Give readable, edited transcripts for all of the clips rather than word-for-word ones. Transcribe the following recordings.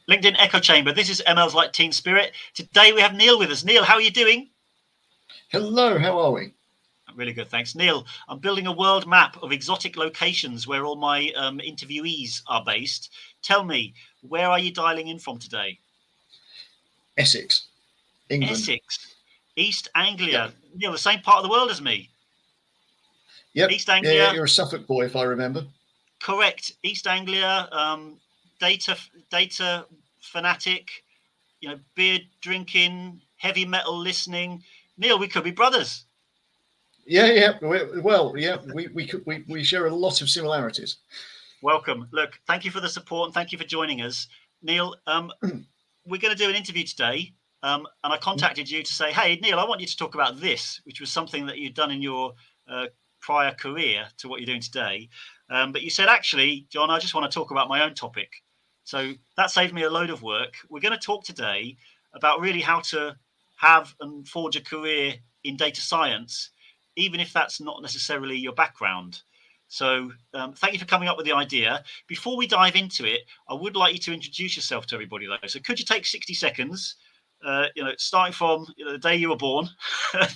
LinkedIn Echo Chamber. This is ML's Like Teen Spirit. Today we have Neil with us. Neil, how are you doing? Hello, how are we? Really good, thanks. Neil, I'm building a world map of exotic locations where all my interviewees are based. Tell me, where are you dialing in from today? Essex, England. Essex, East Anglia. Yep. Neil, the same part of the world as me. Yep. East Anglia. Yeah, you're a Suffolk boy, if I remember. Correct. East Anglia, data fanatic, beer drinking, heavy metal listening. Neil, we could be brothers. Yeah. We share a lot of similarities. Welcome. Look, thank you for the support and thank you for joining us. Neil, we're going to do an interview today, and I contacted you to say, hey, Neil, I want you to talk about this, which was something that you'd done in your prior career to what you're doing today. But you said, actually, John, I just want to talk about my own topic. So that saved me a load of work. We're going to talk today about really how to have and forge a career in data science, even if that's not necessarily your background. So thank you for coming up with the idea. Before we dive into it, I would like you to introduce yourself to everybody, though. So could you take 60 seconds, starting from the day you were born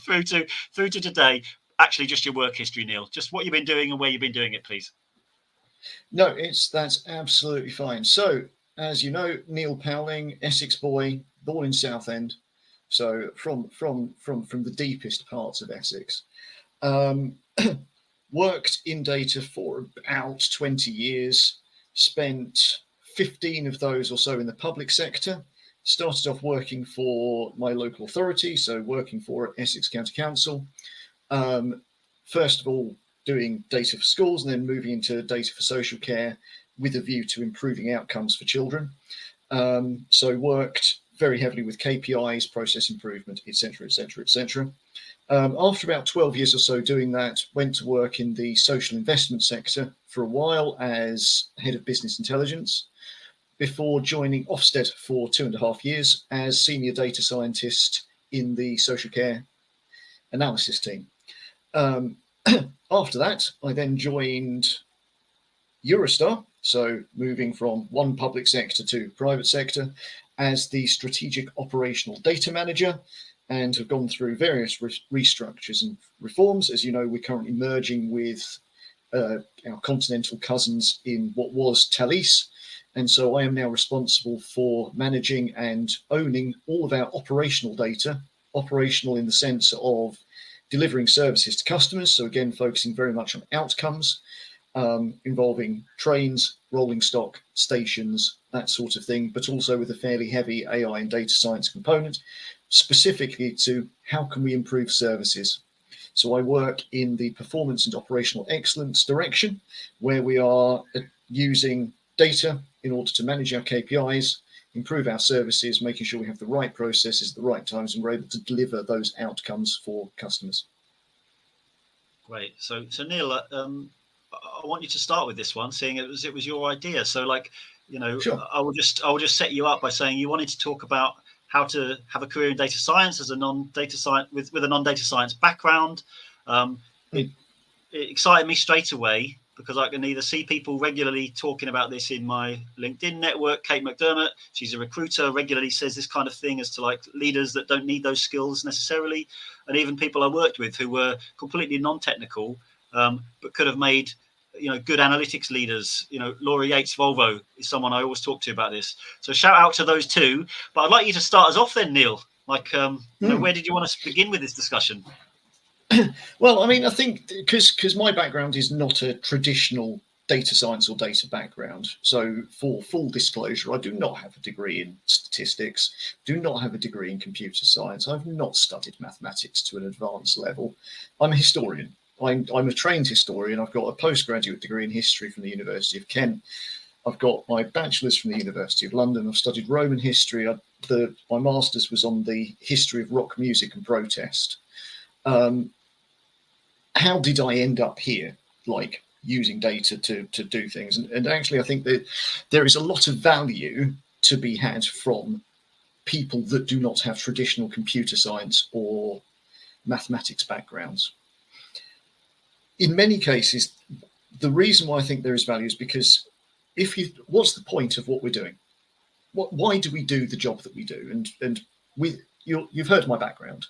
through to today, actually just your work history, Neil, just what you've been doing and where you've been doing it, please. No, that's absolutely fine. So, as you know, Neil Powling, Essex boy, born in Southend, so from the deepest parts of Essex. Worked in data for about 20 years, spent 15 of those or so in the public sector. Started off working for my local authority, so working for Essex County Council. First of all, doing data for schools and then moving into data for social care with a view to improving outcomes for children. So worked very heavily with KPIs, process improvement, etc. After about 12 years or so doing that, went to work in the social investment sector for a while as head of business intelligence before joining Ofsted for 2.5 years as senior data scientist in the social care analysis team. After that, I then joined Eurostar, so moving from one public sector to private sector as the strategic operational data manager, and have gone through various restructures and reforms. As you know, we're currently merging with our continental cousins in what was Thalys. And so I am now responsible for managing and owning all of our operational data, operational in the sense of delivering services to customers. So again, focusing very much on outcomes, involving trains, rolling stock, stations, that sort of thing, but also with a fairly heavy AI and data science component, specifically to how can we improve services. So I work in the performance and operational excellence direction, where we are using data in order to manage our KPIs, improve our services, making sure we have the right processes at the right times, and we're able to deliver those outcomes for customers. Great. So Neil, I want you to start with this one, seeing it was your idea. So, Sure. I will just set you up by saying you wanted to talk about how to have a career in data science as a non-data science with a non-data science background. It excited me straight away because I can either see people regularly talking about this in my LinkedIn network. Kate McDermott, she's a recruiter, regularly says this kind of thing as to like leaders that don't need those skills necessarily, and even people I worked with who were completely non-technical but could have made good analytics leaders. Laura Yates Volvo is someone I always talk to about this. So shout out to those two. But I'd like you to start us off then, Neil. Where did you want to begin with this discussion? Well, I mean, I think because my background is not a traditional data science or data background. So for full disclosure, I do not have a degree in statistics, do not have a degree in computer science. I've not studied mathematics to an advanced level. I'm a historian. I'm a trained historian. I've got a postgraduate degree in history from the University of Kent. I've got my bachelor's from the University of London. I've studied Roman history. My master's was on the history of rock music and protest. How did I end up here, like using data to do things? And actually, I think that there is a lot of value to be had from people that do not have traditional computer science or mathematics backgrounds. In many cases, the reason why I think there is value is because what's the point of what we're doing? why do we do the job that we do? And you've heard my background.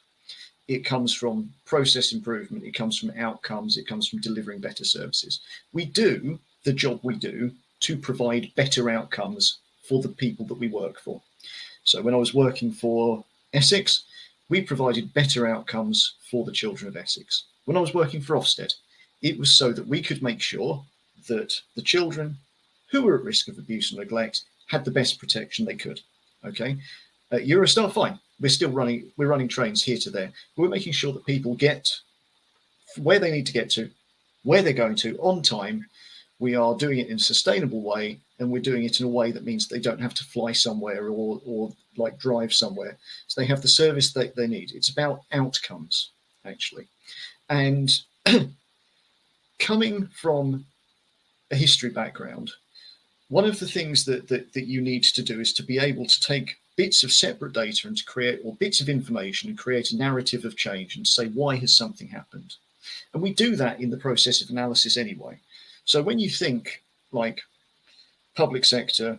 It comes from process improvement. It comes from outcomes. It comes from delivering better services. We do the job we do to provide better outcomes for the people that we work for. So when I was working for Essex, we provided better outcomes for the children of Essex. When I was working for Ofsted, it was so that we could make sure that the children who were at risk of abuse and neglect had the best protection they could. Okay, at Eurostar, fine. We're running trains here to there. We're making sure that people get where they need to get to, where they're going to on time. We are doing it in a sustainable way, and we're doing it in a way that means they don't have to fly somewhere or like drive somewhere. So they have the service that they need. It's about outcomes, actually. And coming from a history background, one of the things that you need to do is to be able to take bits of separate data and to create, or bits of information and create a narrative of change and say, why has something happened? And we do that in the process of analysis anyway. So when you think like public sector,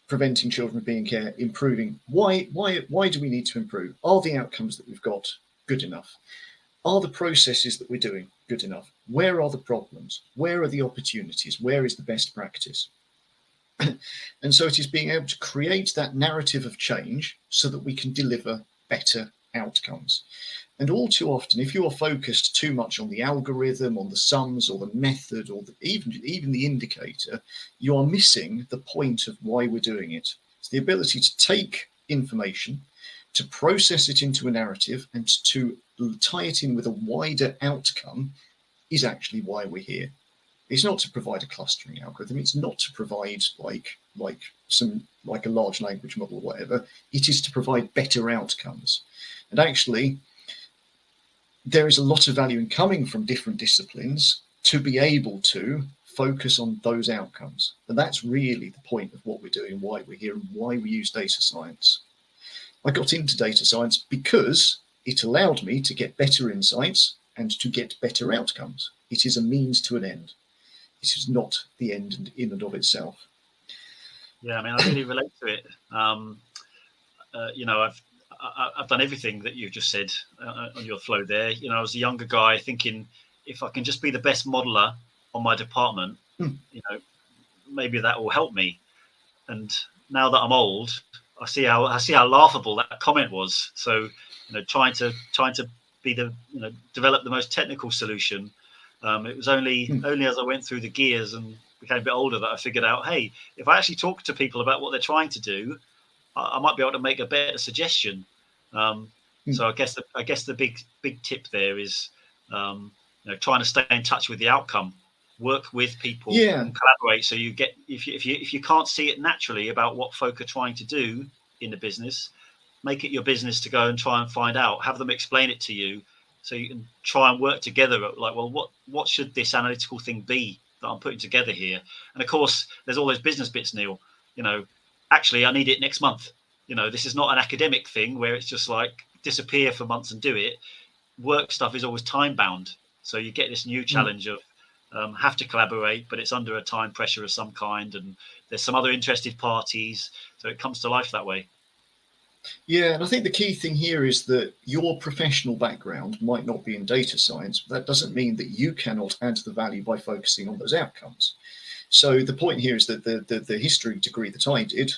preventing children from being care, improving, why do we need to improve? Are the outcomes that we've got good enough? Are the processes that we're doing good enough? Where are the problems? Where are the opportunities? Where is the best practice? And so it is being able to create that narrative of change so that we can deliver better outcomes. And all too often, if you are focused too much on the algorithm, on the sums or the method, or even the indicator, you are missing the point of why we're doing it. It's the ability to take information, to process it into a narrative, and to tie it in with a wider outcome is actually why we're here. It's not to provide a clustering algorithm. It's not to provide like a large language model or whatever. It is to provide better outcomes. And actually, there is a lot of value in coming from different disciplines to be able to focus on those outcomes. And that's really the point of what we're doing, why we're here, and why we use data science. I got into data science because it allowed me to get better insights and to get better outcomes. It is a means to an end. It is not the end in and of itself. Yeah, I mean, I really relate to it. I've done everything that you've just said on your flow there. You know, I was a younger guy thinking, if I can just be the best modeler on my department, maybe that will help me. And now that I'm old, I see how laughable that comment was. So, trying to be develop the most technical solution. It was only as I went through the gears and became a bit older that I figured out, hey, if I actually talk to people about what they're trying to do, I might be able to make a better suggestion. So I guess the big tip there is trying to stay in touch with the outcome, work with people, and collaborate. So you get if you can't see it naturally about what folk are trying to do in the business, make it your business to go and try and find out. Have them explain it to you, so you can try and work together. Like, well, what should this analytical thing be that I'm putting together here? And of course, there's all those business bits, Neil. Actually, I need it next month. This is not an academic thing where it's just like disappear for months and do it. Work stuff is always time bound. So you get this new challenge of have to collaborate, but it's under a time pressure of some kind. And there's some other interested parties. So it comes to life that way. Yeah, and I think the key thing here is that your professional background might not be in data science, but that doesn't mean that you cannot add the value by focusing on those outcomes. So the point here is that the history degree that I did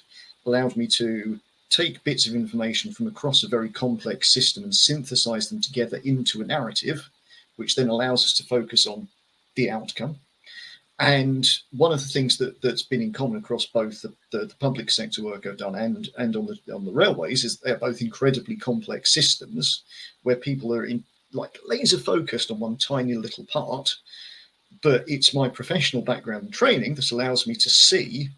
allowed me to take bits of information from across a very complex system and synthesize them together into a narrative, which then allows us to focus on the outcome. And one of the things that's been in common across both the public sector work I've done and on the railways is they're both incredibly complex systems where people are laser focused on one tiny little part. But it's my professional background and training that allows me to see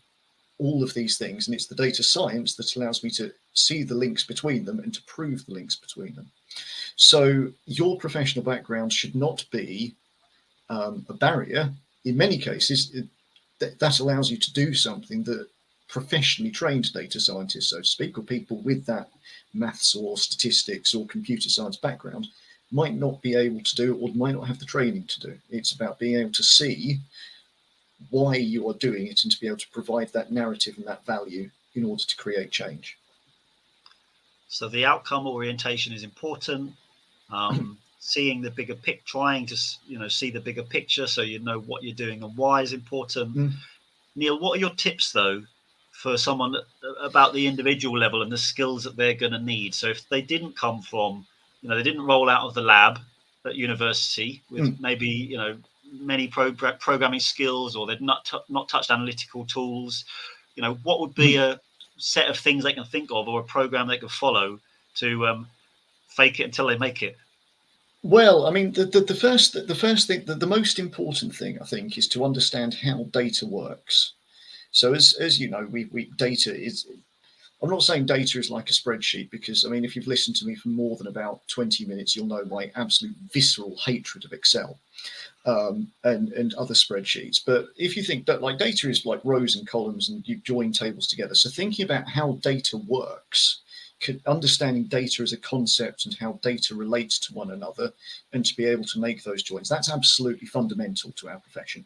all of these things, and it's the data science that allows me to see the links between them and to prove the links between them. So your professional background should not be a barrier. In many cases, that allows you to do something that professionally trained data scientists, so to speak, or people with that maths or statistics or computer science background might not be able to do, or might not have the training to do. It's about being able to see why you are doing it and to be able to provide that narrative and that value in order to create change. So the outcome orientation is important. Seeing the bigger picture, trying to see the bigger picture, so you know what you're doing and why is important. Neil, what are your tips though for someone about the individual level and the skills that they're going to need? So if they didn't come from, they didn't roll out of the lab at university with maybe many programming skills, or they've not touched analytical tools, what would be a set of things they can think of, or a program they can follow to fake it until they make it? Well, I mean, the first thing, the most important thing, I think, is to understand how data works. So as you know, data is. I'm not saying data is like a spreadsheet, because I mean, if you've listened to me for more than about 20 minutes, you'll know my absolute visceral hatred of Excel and other spreadsheets. But if you think that, like, data is like rows and columns, and you join tables together. So thinking about how data works, understanding data as a concept and how data relates to one another, and to be able to make those joins, that's absolutely fundamental to our profession.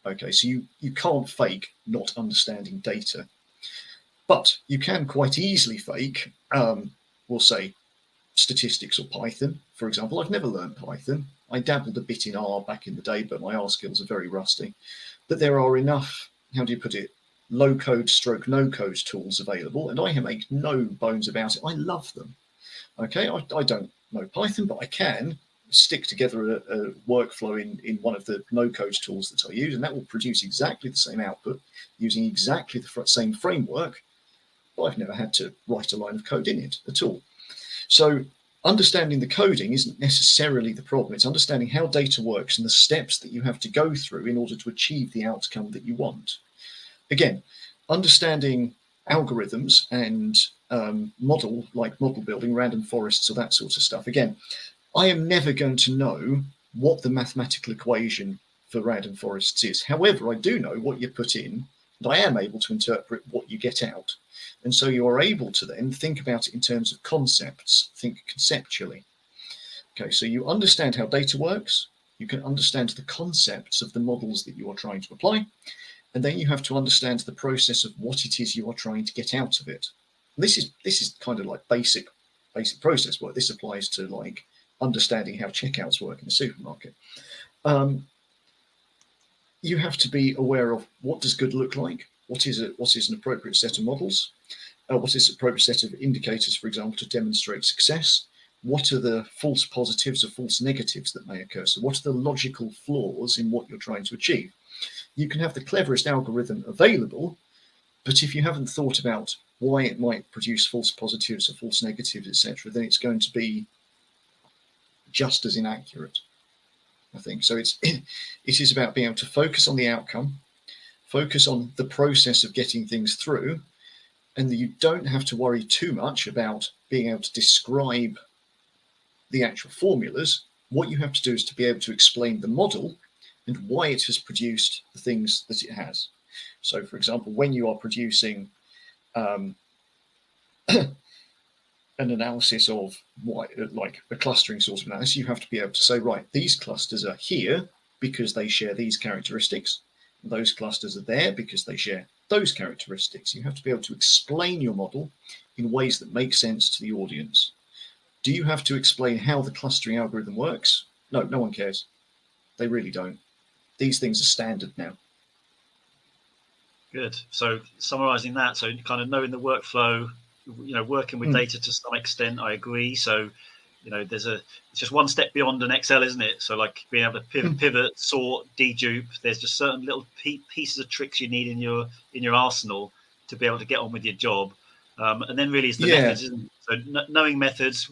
Okay, so you can't fake not understanding data, but you can quite easily fake, we'll say, statistics or Python, for example. I've never learned Python. I dabbled a bit in R back in the day, but my R skills are very rusty. But there are enough, how do you put it, low-code stroke no-code tools available, and I make no bones about it. I love them. Okay, I don't know Python, but I can stick together a workflow in one of the no-code tools that I use, and that will produce exactly the same output using exactly the same framework, but I've never had to write a line of code in it at all. So understanding the coding isn't necessarily the problem. It's understanding how data works and the steps that you have to go through in order to achieve the outcome that you want. Again, understanding algorithms and model building, random forests, or that sort of stuff. Again, I am never going to know what the mathematical equation for random forests is. However, I do know what you put in, and I am able to interpret what you get out. And so you are able to then think about it in terms of concepts, think conceptually. Okay, so you understand how data works, you can understand the concepts of the models that you are trying to apply, and then you have to understand the process of what it is you are trying to get out of it. And this is kind of like basic process work. This applies to like understanding how checkouts work in a supermarket. You have to be aware of what does good look like, what is an appropriate set of models, what is an appropriate set of indicators, for example, to demonstrate success. What are the false positives or false negatives that may occur? So what are the logical flaws in what you're trying to achieve? You can have the cleverest algorithm available, but if you haven't thought about why it might produce false positives or false negatives, etc., then it's going to be just as inaccurate, I think. So it is about being able to focus on the outcome, focus on the process of getting things through, and you don't have to worry too much about being able to describe the actual formulas. What you have to do is to be able to explain the model and why it has produced the things that it has. So, for example, when you are producing an analysis of what, like a clustering sort of analysis, you have to be able to say, right, these clusters are here because they share these characteristics. Those clusters are there because they share those characteristics. You have to be able to explain your model in ways that make sense to the audience. Do you have to explain how the clustering algorithm works? No, no one cares. They really don't. These things are standard now. Good. So summarizing that, so kind of knowing the workflow, working with data to some extent, I agree. So, it's just one step beyond an Excel, isn't it? So like being able to pivot, sort, dedupe, there's just certain little pieces of tricks you need in your arsenal to be able to get on with your job. And then really it's the methods, isn't it? So knowing methods,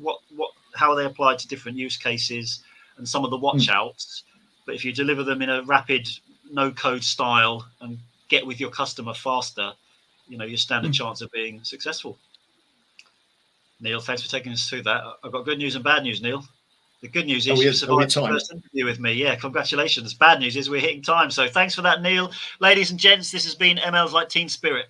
how are they applied to different use cases, and some of the watch outs. But if you deliver them in a rapid, no-code style and get with your customer faster, you stand a chance of being successful. Neil, thanks for taking us through that. I've got good news and bad news, Neil. The good news is you survived the first interview with me. Yeah, congratulations. Bad news is we're hitting time. So thanks for that, Neil. Ladies and gents, this has been ML's Like Teen Spirit.